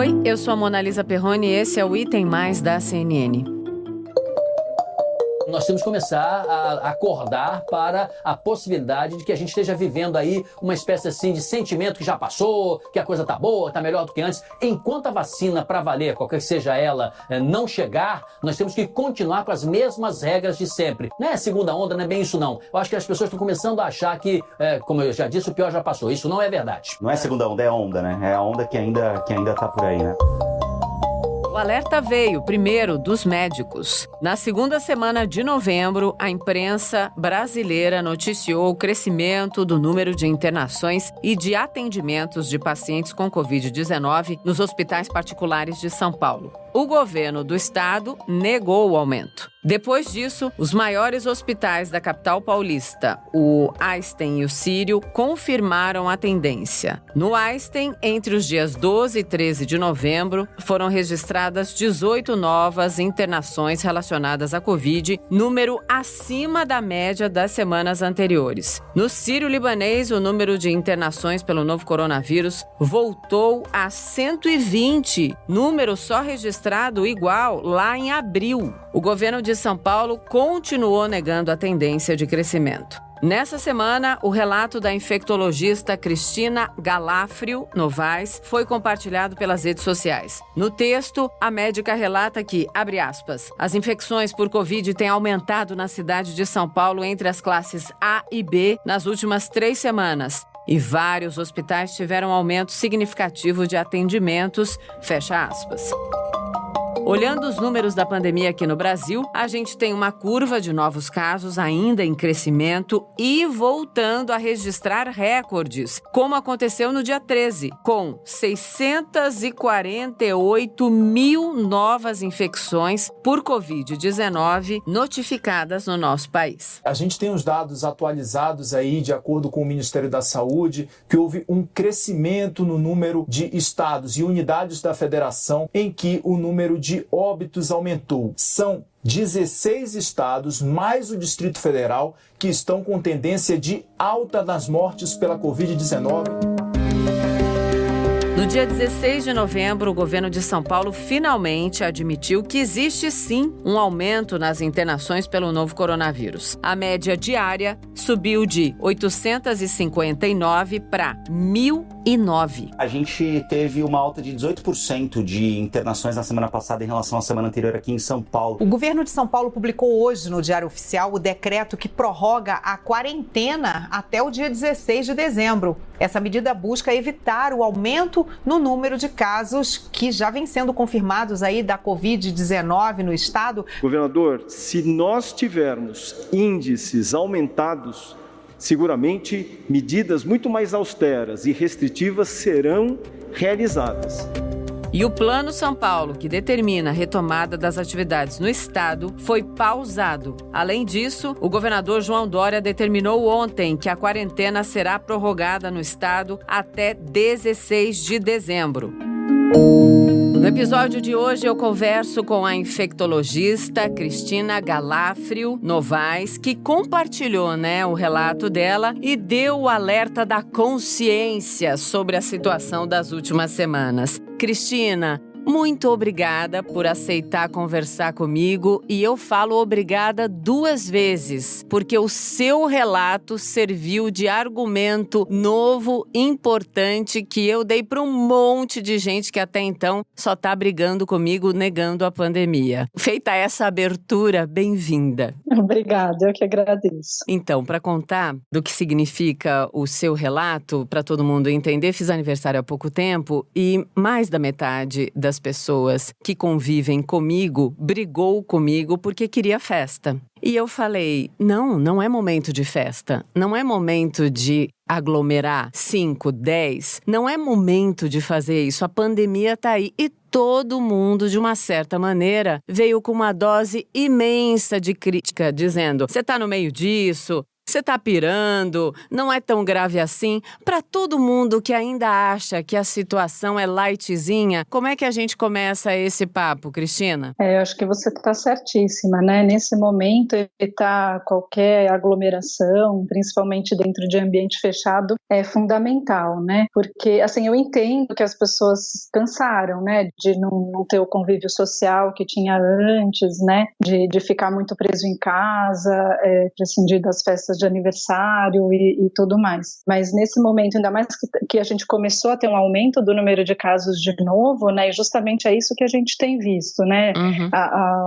Oi, eu sou a Mona Lisa Perrone e esse é o Item Mais da CNN. Nós temos que começar a acordar para a possibilidade de que a gente esteja vivendo aí uma espécie assim de sentimento que já passou, que a coisa tá boa, tá melhor do que antes. Enquanto a vacina para valer, qualquer que seja ela, não chegar, nós temos que continuar com as mesmas regras de sempre. Não é segunda onda, não é bem isso não. Eu acho que as pessoas estão começando a achar que, como eu já disse, o pior já passou. Isso não é verdade. Não é segunda onda, é onda, né? É a onda que ainda tá por aí, né? O alerta veio, primeiro, dos médicos. Na segunda semana de novembro, a imprensa brasileira noticiou o crescimento do número de internações e de atendimentos de pacientes com Covid-19 nos hospitais particulares de São Paulo. O governo do estado negou o aumento. Depois disso, os maiores hospitais da capital paulista, o Einstein e o Sírio, confirmaram a tendência. No Einstein, entre os dias 12 e 13 de novembro, foram registradas 18 novas internações relacionadas à Covid, número acima da média das semanas anteriores. No Sírio-Libanês, o número de internações pelo novo coronavírus voltou a 120, número só registrado igual lá em abril. O governo de São Paulo continuou negando a tendência de crescimento. Nessa semana, o relato da infectologista Cristina Galafrio Novaes foi compartilhado pelas redes sociais. No texto, a médica relata que, abre aspas, as infecções por Covid têm aumentado na cidade de São Paulo entre as classes A e B nas últimas 3 semanas. E vários hospitais tiveram aumento significativo de atendimentos, fecha aspas. Olhando os números da pandemia aqui no Brasil, a gente tem uma curva de novos casos ainda em crescimento e voltando a registrar recordes, como aconteceu no dia 13, com 648 mil novas infecções por Covid-19 notificadas no nosso país. A gente tem os dados atualizados aí, de acordo com o Ministério da Saúde, que houve um crescimento no número de estados e unidades da federação em que o número de óbitos aumentou. São 16 estados, mais o Distrito Federal, que estão com tendência de alta nas mortes pela Covid-19. No dia 16 de novembro, o governo de São Paulo finalmente admitiu que existe sim um aumento nas internações pelo novo coronavírus. A média diária subiu de 859 para 1.009. A gente teve uma alta de 18% de internações na semana passada em relação à semana anterior aqui em São Paulo. O governo de São Paulo publicou hoje no Diário Oficial o decreto que prorroga a quarentena até o dia 16 de dezembro. Essa medida busca evitar o aumento no número de casos que já vem sendo confirmados aí da Covid-19 no estado. Governador, se nós tivermos índices aumentados, seguramente medidas muito mais austeras e restritivas serão realizadas. E o Plano São Paulo, que determina a retomada das atividades no estado, foi pausado. Além disso, o governador João Dória determinou ontem que a quarentena será prorrogada no estado até 16 de dezembro. No episódio de hoje, eu converso com a infectologista Cristina Galafrio Novaes, que compartilhou, o relato dela e deu o alerta da consciência sobre a situação das últimas semanas. Cristina, muito obrigada por aceitar conversar comigo e eu falo obrigada 2 vezes, porque o seu relato serviu de argumento novo, importante, que eu dei para um monte de gente que até então só está brigando comigo, negando a pandemia. Feita essa abertura, bem-vinda. Obrigada, eu que agradeço. Então, para contar do que significa o seu relato, para todo mundo entender, fiz aniversário há pouco tempo e mais da metade das pessoas que convivem comigo brigou comigo porque queria festa. E eu falei, não é momento de festa, não é momento de aglomerar 5, 10, não é momento de fazer isso, a pandemia tá aí e todo mundo, de uma certa maneira, veio com uma dose imensa de crítica, dizendo, você tá no meio disso, Você tá pirando, não é tão grave assim. Para todo mundo que ainda acha que a situação é lightzinha, como é que a gente começa esse papo, Cristina? Eu acho que você está certíssima, né? Nesse momento, evitar qualquer aglomeração, principalmente dentro de ambiente fechado, é fundamental, né? Porque, assim, eu entendo que as pessoas cansaram, né? De não ter o convívio social que tinha antes, né? De ficar muito preso em casa, prescindir das festas de aniversário e tudo mais. Mas nesse momento, ainda mais que a gente começou a ter um aumento do número de casos de novo, né? E justamente é isso que a gente tem visto, né?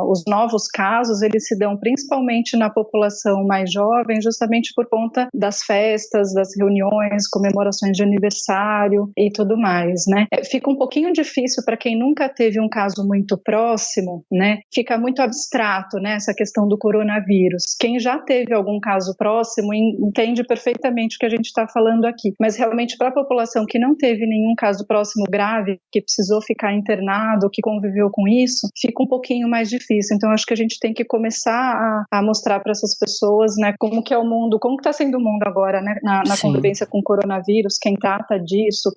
Os novos casos, eles se dão principalmente na população mais jovem, justamente por conta das festas, das reuniões, comemorações de aniversário e tudo mais, né? Fica um pouquinho difícil para quem nunca teve um caso muito próximo, né? Fica muito abstrato, né? Essa questão do coronavírus. Quem já teve algum caso próximo entende perfeitamente o que a gente está falando aqui, mas realmente para a população que não teve nenhum caso próximo grave, que precisou ficar internado, que conviveu com isso, fica um pouquinho mais difícil. Então acho que a gente tem que começar a mostrar para essas pessoas, né, como que é o mundo, como que está sendo o mundo agora, né, na convivência com o coronavírus, quem trata disso,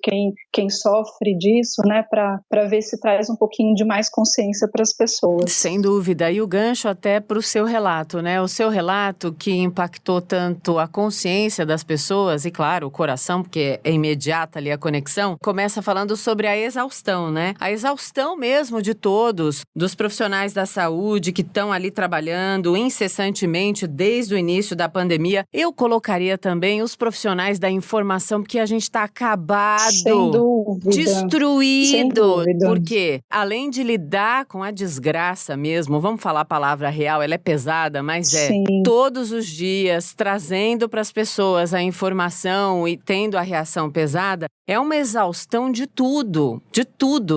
quem sofre disso, né, para ver se traz um pouquinho de mais consciência para as pessoas. Sem dúvida, e o gancho até para o seu relato, né, o seu relato que impactou tanto a consciência das pessoas e, claro, o coração, porque é imediata ali a conexão, começa falando sobre a exaustão, né? A exaustão mesmo de todos, dos profissionais da saúde que estão ali trabalhando incessantemente desde o início da pandemia. Eu colocaria também os profissionais da informação, porque a gente está acabado, sem dúvida, destruído, sem dúvida. Porque além de lidar com a desgraça mesmo, vamos falar a palavra real, ela é pesada, mas Sim. todos os dias trazendo para as pessoas a informação e tendo a reação pesada, é uma exaustão de tudo,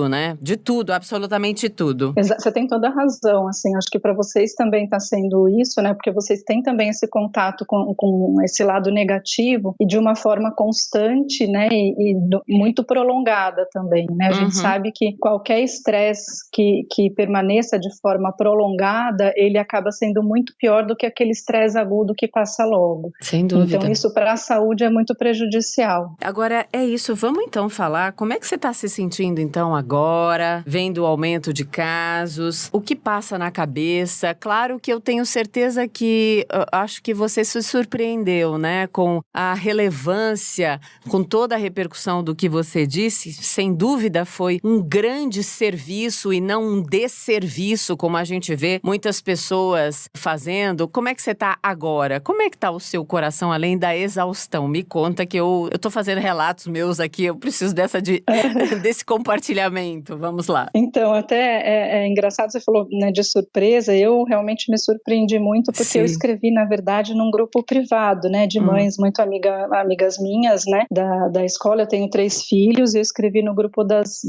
né? De tudo, absolutamente tudo. Você tem toda a razão, assim, acho que para vocês também está sendo isso, né? Porque vocês têm também esse contato com esse lado negativo e de uma forma constante, né? E muito prolongada também, né? A gente sabe que qualquer estresse que permaneça de forma prolongada, ele acaba sendo muito pior do que aquele estresse agudo que passa logo. Sem dúvida. Então isso para a saúde é muito prejudicial. Agora é isso, vamos então falar, como é que você está se sentindo então agora, vendo o aumento de casos, o que passa na cabeça? Claro que eu tenho certeza que, acho que você se surpreendeu, né, com a relevância, com toda a repercussão do que você disse, sem dúvida foi um grande serviço e não um desserviço, como a gente vê muitas pessoas fazendo. Como é que você está agora? Como é que está o seu coração, além da exaustão? Me conta que eu tô fazendo relatos meus aqui, eu preciso desse compartilhamento. Vamos lá. Então, até é engraçado, você falou, né, de surpresa, eu realmente me surpreendi muito porque eu escrevi, na verdade, num grupo privado, né, de mães muito amigas minhas, né, da escola. Eu tenho 3 filhos e eu escrevi no grupo das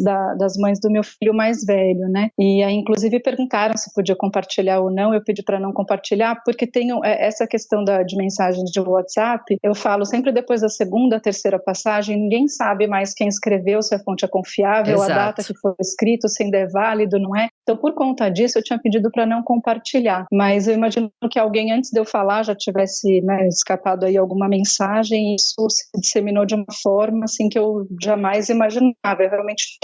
mães do meu filho mais velho, né, e aí inclusive perguntaram se podia compartilhar ou não. Eu pedi para não compartilhar porque tem essa questão de mensagens de WhatsApp, eu falo sempre depois da segunda, terceira passagem, ninguém sabe mais quem escreveu, se a fonte é confiável, Exato. A data que foi escrito, se ainda é válido, não é? Então, por conta disso, eu tinha pedido para não compartilhar, mas eu imagino que alguém antes de eu falar já tivesse, né, escapado aí alguma mensagem e isso se disseminou de uma forma assim que eu jamais imaginava. Eu realmente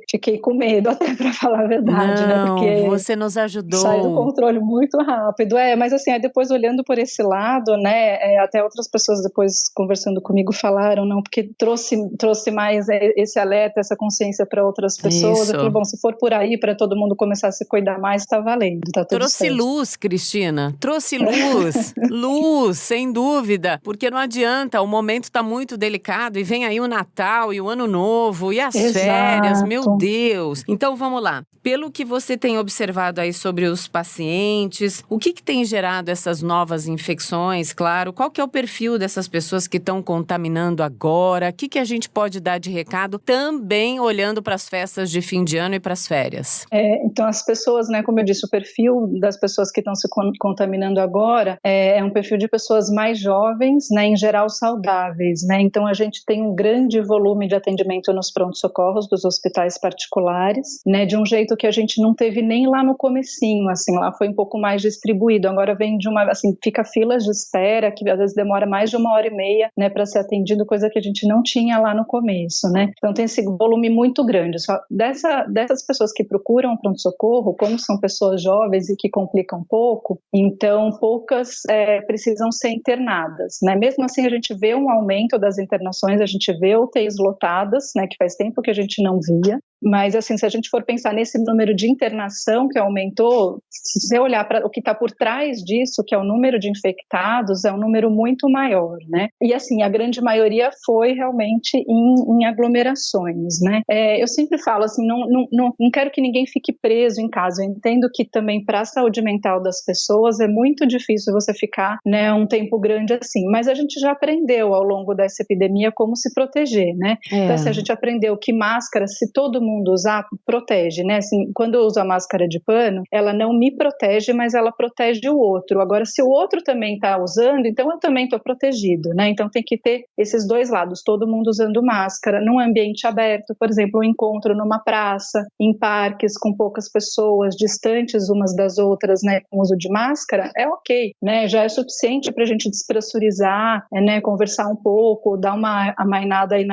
fiquei com medo, até para falar a verdade, não, né? Porque você nos ajudou. Saiu do controle muito rápido, mas assim, aí depois olhando por esse lado, né, até outras pessoas depois conversando comigo falaram, não, porque trouxe mais esse alerta, essa consciência para outras pessoas. Isso. Eu falei, bom, se for por aí para todo mundo começar a se cuidar mais, tá valendo, tá tudo Trouxe certo. luz, Cristina, trouxe luz, sem dúvida, porque não adianta, o momento tá muito delicado e vem aí o Natal e o Ano Novo e as Exato. férias, meu Deus. Então vamos lá, pelo que você tem observado aí sobre os pacientes, o que tem gerado essas novas infecções, claro, qual que é o perfil dessas pessoas que estão contaminando agora, o que a gente pode dar de recado, também olhando para as festas de fim de ano e para as férias? Então Então, as pessoas, né, como eu disse, o perfil das pessoas que estão se contaminando agora é um perfil de pessoas mais jovens, né, em geral saudáveis, né? Então, a gente tem um grande volume de atendimento nos pronto-socorros dos hospitais particulares, né, de um jeito que a gente não teve nem lá no comecinho, assim, lá foi um pouco mais distribuído. Agora vem de uma, assim, fica filas de espera que às vezes demora mais de 1h30, né, para ser atendido, coisa que a gente não tinha lá no começo, né? Então tem esse volume muito grande. Só dessas pessoas que procuram pronto-socorro, como são pessoas jovens e que complicam um pouco, então poucas precisam ser internadas, né? Mesmo assim a gente vê um aumento das internações, a gente vê UTIs lotadas, né, que faz tempo que a gente não via. Mas, assim, se a gente for pensar nesse número de internação que aumentou, se você olhar para o que está por trás disso, que é o número de infectados, é um número muito maior, né? E, assim, a grande maioria foi realmente em aglomerações, né? Eu sempre falo, assim, não quero que ninguém fique preso em casa. Eu entendo que também para a saúde mental das pessoas é muito difícil você ficar, né, um tempo grande assim. Mas a gente já aprendeu ao longo dessa epidemia como se proteger, né? Então, assim, a gente aprendeu que máscara, se todo mundo usar, protege, né? Assim, quando eu uso a máscara de pano, ela não me protege, mas ela protege o outro. Agora, se o outro também está usando, então eu também estou protegido, né? Então tem que ter esses dois lados, todo mundo usando máscara, num ambiente aberto, por exemplo, um encontro numa praça, em parques com poucas pessoas, distantes umas das outras, né, com uso de máscara, é ok, né? Já é suficiente para a gente despressurizar, né, conversar um pouco, dar uma amainada aí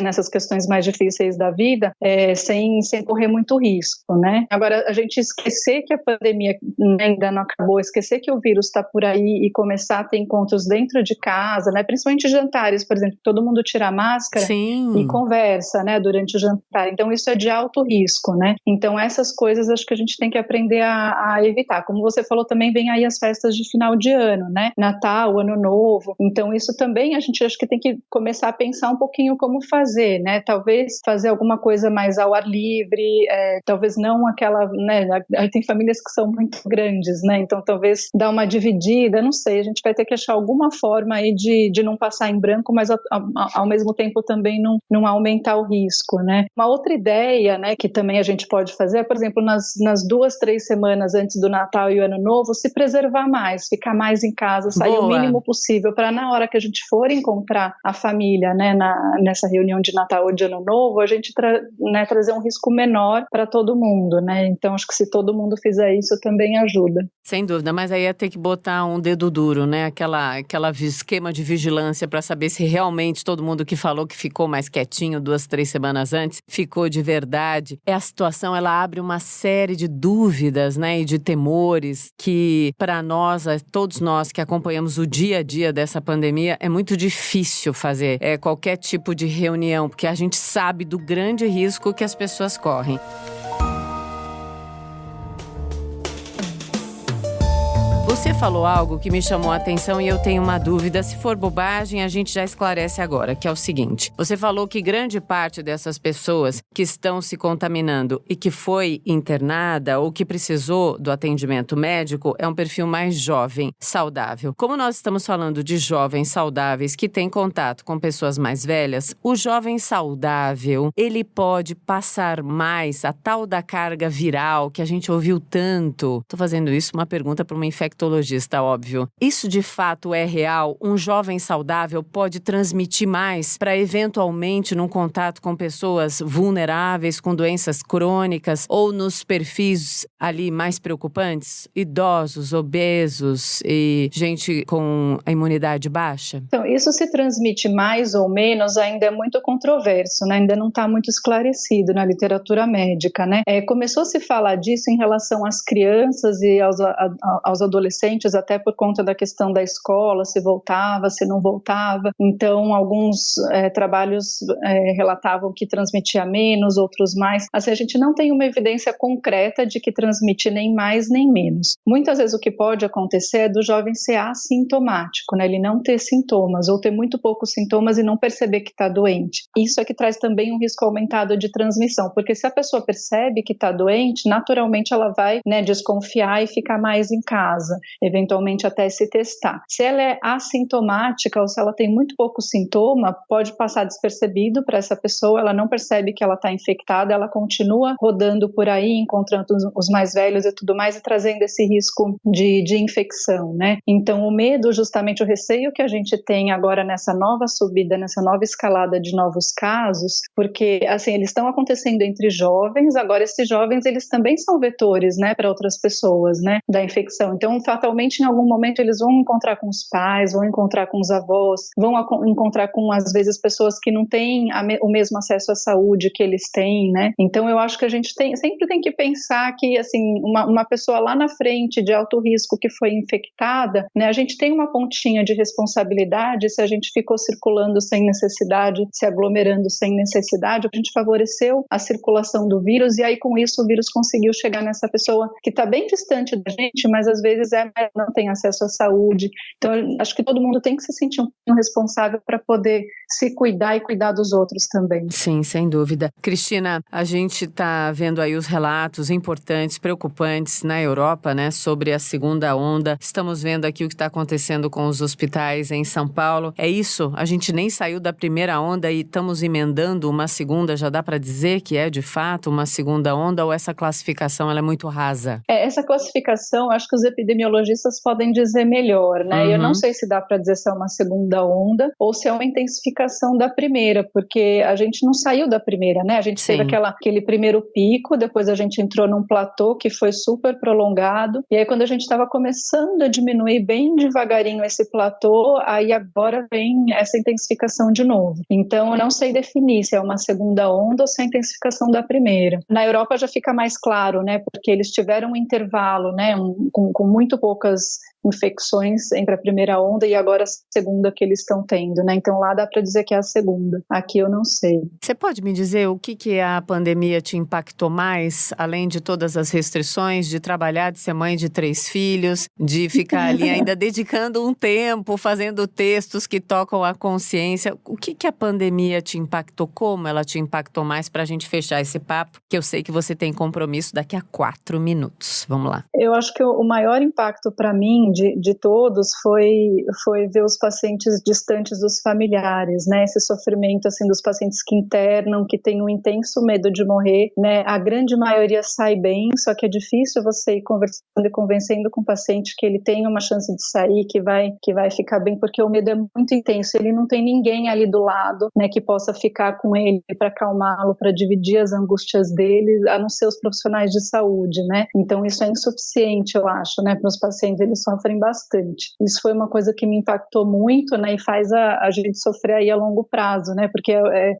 nessas questões mais difíceis da vida, sem correr muito risco, né? Agora, a gente esquecer que a pandemia ainda não acabou, esquecer que o vírus está por aí e começar a ter encontros dentro de casa, né? Principalmente jantares, por exemplo, todo mundo tira a máscara e conversa, né, durante o jantar. Então, isso é de alto risco, né? Então, essas coisas acho que a gente tem que aprender a evitar. Como você falou, também vem aí as festas de final de ano, né? Natal, Ano Novo. Então, isso também a gente acho que tem que começar a pensar um pouquinho como fazer, né? Talvez fazer alguma coisa mais ao ar livre, talvez não aquela, né, aí tem famílias que são muito grandes, né, então talvez dar uma dividida, não sei, a gente vai ter que achar alguma forma aí de não passar em branco, mas ao mesmo tempo também não aumentar o risco, né. Uma outra ideia, né, que também a gente pode fazer é, por exemplo, nas 2-3 semanas antes do Natal e o Ano Novo, se preservar mais, ficar mais em casa, sair o mínimo possível, para na hora que a gente for encontrar a família, né, nessa reunião de Natal ou de Ano Novo, a gente trazer um risco menor para todo mundo, né? Então, acho que se todo mundo fizer isso, também ajuda. Sem dúvida, mas aí ia ter que botar um dedo duro, né? Aquela esquema de vigilância para saber se realmente todo mundo que falou que ficou mais quietinho 2-3 semanas antes, ficou de verdade. A situação, ela abre uma série de dúvidas, né? E de temores que, para nós, todos nós que acompanhamos o dia a dia dessa pandemia, é muito difícil fazer qualquer tipo de reunião, porque a gente sabe do grande risco que as pessoas correm. Você falou algo que me chamou a atenção e eu tenho uma dúvida. Se for bobagem, a gente já esclarece agora, que é o seguinte. Você falou que grande parte dessas pessoas que estão se contaminando e que foi internada ou que precisou do atendimento médico é um perfil mais jovem, saudável. Como nós estamos falando de jovens saudáveis que têm contato com pessoas mais velhas, o jovem saudável, ele pode passar mais a tal da carga viral que a gente ouviu tanto. Estou fazendo isso uma pergunta para uma infectologista, óbvio. Isso de fato é real? Um jovem saudável pode transmitir mais para eventualmente num contato com pessoas vulneráveis, com doenças crônicas ou nos perfis ali mais preocupantes? Idosos, obesos e gente com a imunidade baixa? Então, isso se transmite mais ou menos ainda é muito controverso, né? Ainda não está muito esclarecido na literatura médica, né? Começou a se falar disso em relação às crianças e aos adolescentes, até por conta da questão da escola, se voltava, se não voltava. Então, alguns trabalhos relatavam que transmitia menos, outros mais. Assim, a gente não tem uma evidência concreta de que transmite nem mais nem menos. Muitas vezes o que pode acontecer é do jovem ser assintomático, né? Ele não ter sintomas ou ter muito poucos sintomas e não perceber que está doente. Isso é que traz também um risco aumentado de transmissão, porque se a pessoa percebe que está doente, naturalmente ela vai, né, desconfiar e ficar mais em casa. eventualmente até se testar. Se ela é assintomática ou se ela tem muito pouco sintoma, pode passar despercebido para essa pessoa, ela não percebe que ela está infectada, ela continua rodando por aí, encontrando os mais velhos e tudo mais, e trazendo esse risco de infecção, né? Então, o medo, justamente o receio que a gente tem agora nessa nova subida, nessa nova escalada de novos casos, porque, assim, eles estão acontecendo entre jovens, agora esses jovens, eles também são vetores, né, para outras pessoas, né, da infecção. Então, fatalmente, em algum momento, eles vão encontrar com os pais, vão encontrar com os avós, vão encontrar com, às vezes, pessoas que não têm o mesmo acesso à saúde que eles têm, né? Então, eu acho que a gente sempre tem que pensar que, assim, uma pessoa lá na frente de alto risco que foi infectada, né, a gente tem uma pontinha de responsabilidade se a gente ficou circulando sem necessidade, se aglomerando sem necessidade, a gente favoreceu a circulação do vírus e aí com isso o vírus conseguiu chegar nessa pessoa que está bem distante da gente, mas às vezes não tem acesso à saúde. Então, eu acho que todo mundo tem que se sentir um pouquinho responsável para poder se cuidar e cuidar dos outros também. Sim, sem dúvida. Cristina, a gente está vendo aí os relatos importantes, preocupantes na Europa, né, sobre a segunda onda. Estamos vendo aqui o que está acontecendo com os hospitais em São Paulo. É isso? A gente nem saiu da primeira onda e estamos emendando uma segunda. Já dá para dizer que é, de fato, uma segunda onda ou essa classificação ela é muito rasa? Essa classificação, acho que os epidemiologistas podem dizer melhor, né? Eu não sei se dá para dizer se é uma segunda onda ou se é uma intensificação da primeira, porque a gente não saiu da primeira, né? A gente teve aquele primeiro pico, depois a gente entrou num platô que foi super prolongado, e aí quando a gente estava começando a diminuir bem devagarinho esse platô, aí agora vem essa intensificação de novo. Então, eu não sei definir se é uma segunda onda ou se é a intensificação da primeira. Na Europa já fica mais claro, né? Porque eles tiveram um intervalo, né? Com muito poucas infecções entre a primeira onda e agora a segunda que eles estão tendo, né? Então lá dá para dizer que é a segunda. Aqui eu não sei. Você pode me dizer o que a pandemia te impactou mais, além de todas as restrições, de trabalhar, de ser mãe de 3 filhos, de ficar ali ainda dedicando um tempo, fazendo textos que tocam a consciência? O que a pandemia te impactou? Como ela te impactou mais para a gente fechar esse papo? Que eu sei que você tem compromisso daqui a 4 minutos. Vamos lá. Eu acho que o maior impacto para mim de todos foi ver os pacientes distantes dos familiares, né? Esse sofrimento assim dos pacientes que internam, que têm um intenso medo de morrer, né? A grande maioria sai bem, só que é difícil você ir conversando e convencendo com o paciente que ele tem uma chance de sair, que vai ficar bem, porque o medo é muito intenso. Ele não tem ninguém ali do lado, né? Que possa ficar com ele para acalmá-lo, para dividir as angústias dele, a não ser os profissionais de saúde, né? Então isso é insuficiente, eu acho, né? Para os pacientes, eles sofrem bastante. Isso foi uma coisa que me impactou muito, né, e faz a gente sofrer aí a longo prazo, né, porque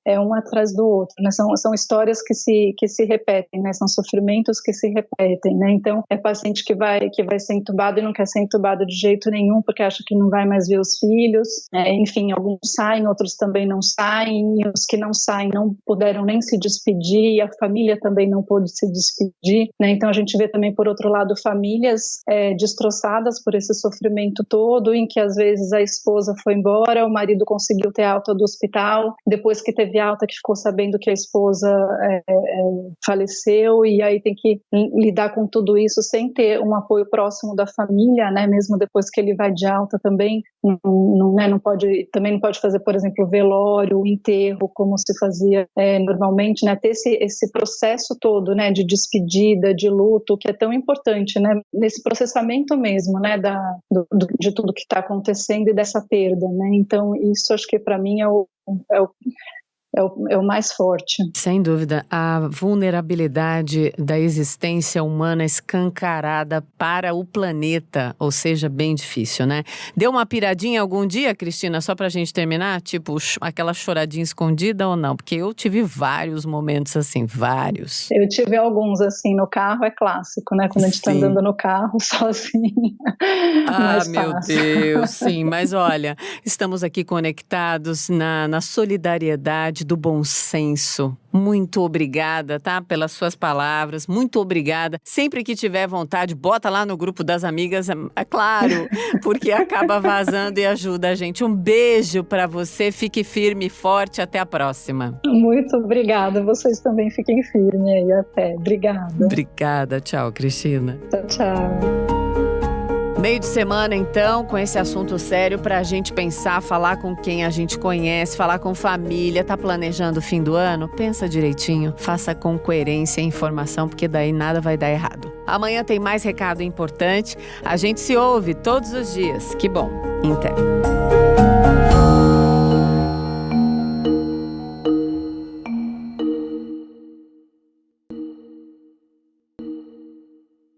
é um atrás do outro, né, são histórias que se repetem, né, são sofrimentos que se repetem, né, então é paciente que vai ser entubado e não quer ser entubado de jeito nenhum porque acha que não vai mais ver os filhos, enfim, alguns saem, outros também não saem, e os que não saem não puderam nem se despedir, e a família também não pôde se despedir, né, então a gente vê também, por outro lado, famílias destroçadas por esse sofrimento todo, em que às vezes a esposa foi embora, o marido conseguiu ter alta do hospital, depois que teve alta que ficou sabendo que a esposa faleceu, e aí tem que lidar com tudo isso sem ter um apoio próximo da família, né, mesmo depois que ele vai de alta também, não pode fazer, por exemplo, velório, enterro, como se fazia normalmente, né, ter esse processo todo, né, de despedida, de luto, que é tão importante, né, nesse processamento mesmo, né, de tudo que está acontecendo e dessa perda, né? Então isso acho que para mim é o mais forte. Sem dúvida, a vulnerabilidade da existência humana escancarada para o planeta, ou seja, bem difícil, né? Deu uma piradinha algum dia, Cristina, só pra gente terminar? Tipo, aquela choradinha escondida ou não? Porque eu tive vários momentos assim, vários. Eu tive alguns assim, no carro é clássico, né? Quando a gente tá andando no carro sozinha. Ah, meu Deus, sim. Mas olha, estamos aqui conectados na solidariedade, do bom senso. Muito obrigada, tá? Pelas suas palavras. Muito obrigada. Sempre que tiver vontade, bota lá no grupo das amigas, é claro, porque acaba vazando e ajuda a gente. Um beijo pra você. Fique firme e forte. Até a próxima. Muito obrigada. Vocês também fiquem firmes aí. Até. Obrigada. Obrigada. Tchau, Cristina. Tchau, tchau. Meio de semana, então, com esse assunto sério pra gente pensar, falar com quem a gente conhece, falar com família, tá planejando o fim do ano? Pensa direitinho, faça com coerência e informação, porque daí nada vai dar errado. Amanhã tem mais recado importante. A gente se ouve todos os dias. Que bom. Até.